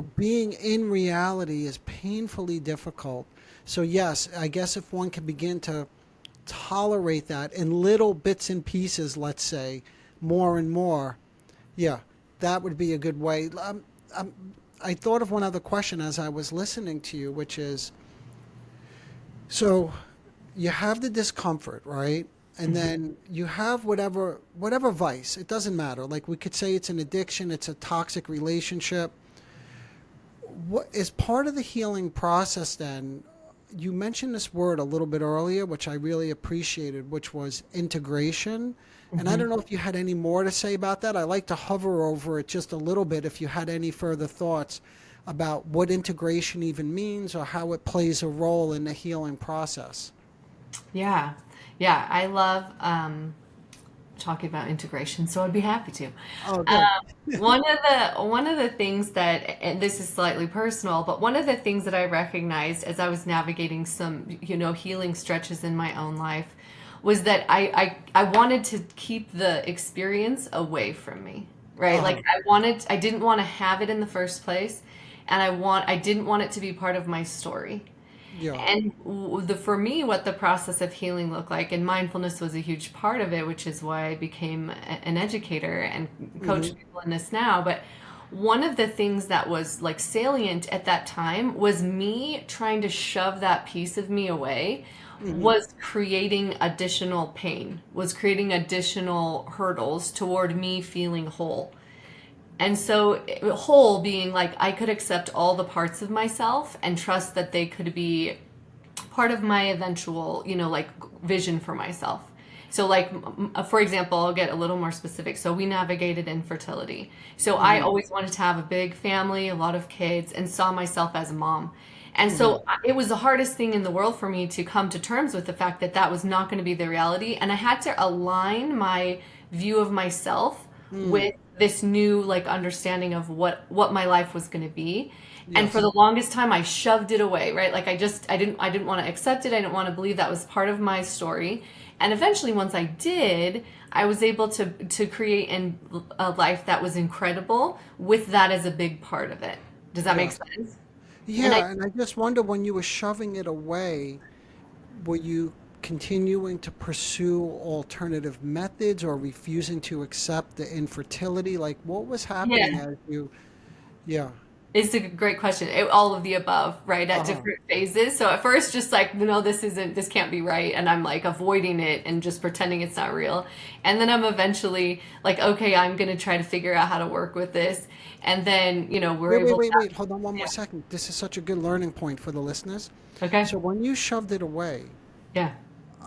Being in reality is painfully difficult. So yes, I guess if one can begin to tolerate that in little bits and pieces, let's say, more and more, yeah, that would be a good way. I thought of one other question as I was listening to you, which is, so you have the discomfort, right? And Mhm. then you have whatever vice. It doesn't matter. Like we could say it's an addiction, it's a toxic relationship. What is part of the healing process then? You mentioned this word a little bit earlier, which I really appreciated, which was integration. And I Mhm. don't know if you had any more to say about that. I like to hover over it just a little bit if you had any further thoughts about what integration even means or how it plays a role in the healing process. Yeah. Yeah, I love talking about integration, so I'd be happy to. Oh, good. One of the things that, and this is slightly personal, but one of the things that I recognized as I was navigating some, healing stretches in my own life was that I wanted to keep the experience away from me, right? Like Uh-huh. I didn't want to have it in the first place, and I didn't want it to be part of my story. Yeah. And for me, what the process of healing looked like, and mindfulness was a huge part of it, which is why I became an educator and Hmm. coach people in this now. But one of the things that was like salient at that time was me trying to shove that piece of me away, Hmm. was creating additional pain, was creating additional hurdles toward me feeling whole. And so, whole being like I could accept all the parts of myself and trust that they could be part of my eventual, like vision for myself. So, like, for example, I'll get a little more specific. So, we navigated infertility. So, I Hmm. always wanted to have a big family, a lot of kids, and saw myself as a mom. And Hmm. so, it was the hardest thing in the world for me to come to terms with the fact that that was not going to be the reality. And I had to align my view of myself Mm. with this new like understanding of what my life was going to be. And for Yes. the longest time I shoved it away, right? Like I didn't want to accept it. I didn't want to believe that was part of my story. And eventually once I did, I was able to create a life that was incredible with that as a big part of it. Does that make Yes. sense? And I Yeah, and I just wonder when you were shoving it away, were you continuing to pursue alternative methods or refusing to accept the infertility? Like, what was happening yeah. as you, yeah. It's a great question. All of the above, right? At Uh-huh. different phases. So at first, just like, no, this can't be right. And I'm like avoiding it and just pretending it's not real. And then I'm eventually like, okay, I'm going to try to figure out how to work with this. And then, we're Wait, wait, able to, wait, wait. Hold on one more yeah. second. This is such a good learning point for the listeners. Okay. So when you shoved it away, Yeah.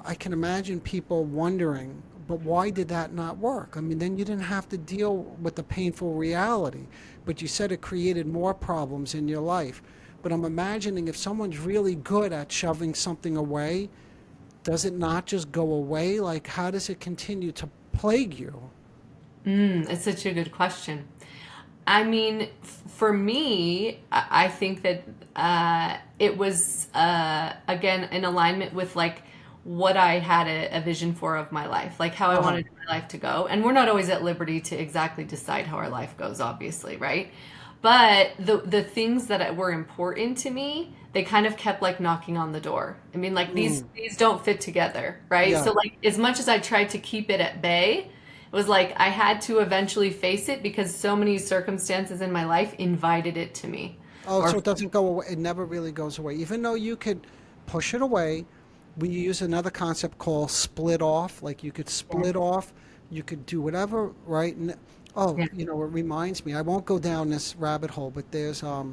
I can imagine people wondering, but why did that not work? I mean, then you didn't have to deal with the painful reality, but you said it created more problems in your life. But I'm imagining if someone's really good at shoving something away, does it not just go away? Like, how does it continue to plague you? It's such a good question. I mean, for me, I think that it was again in alignment with like what I had a vision for of my life, like how I Uh-huh. wanted my life to go. And we're not always at liberty to exactly decide how our life goes, obviously, right? But the things that were important to me, they kind of kept like knocking on the door. I mean, like these Mm. these don't fit together, right? Yeah. So like as much as I tried to keep it at bay, it was like I had to eventually face it because so many circumstances in my life invited it to me. Oh, Or so it doesn't go away. It never really goes away. Even though you could push it away, we use another concept called split off. Like you could yeah, split off, you could do whatever, right? And, oh, yeah, it reminds me, I won't go down this rabbit hole, but there's a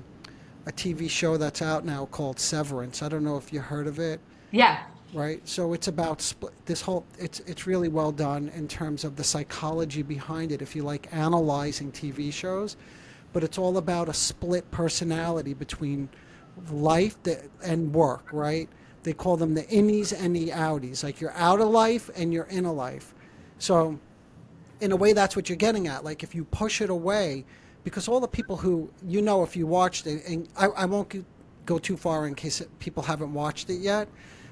TV show that's out now called Severance. I don't know if you heard of it, yeah. right? So it's about split, this whole, it's really well done in terms of the psychology behind it, if you like analyzing TV shows, but it's all about a split personality between and work, right? They call them the innies and the outies. Like you're out of life and you're in a life. So in a way, that's what you're getting at. Like if you push it away, because all the people who, if you watched it, and I won't go too far in case people haven't watched it yet,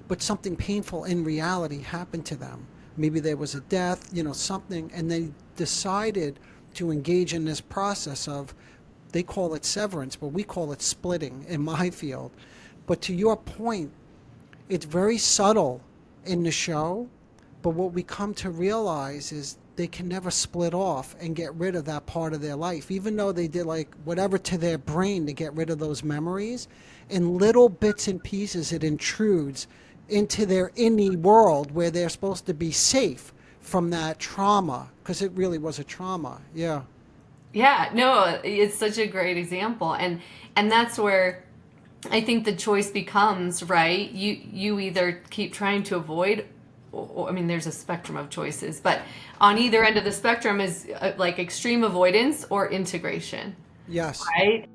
but something painful in reality happened to them. Maybe there was a death, something, and they decided to engage in this process of they call it severance, but we call it splitting in my field. But to your point, it's very subtle in the show, but what we come to realize is they can never split off and get rid of that part of their life, even though they did like whatever to their brain to get rid of those memories. In little bits and pieces, it intrudes into their inner world where they're supposed to be safe from that trauma, because it really was a trauma. Yeah. Yeah, no, it's such a great example. And that's where I think the choice becomes, right? You either keep trying to avoid, I mean, there's a spectrum of choices, but on either end of the spectrum is like extreme avoidance or integration, Yes. right?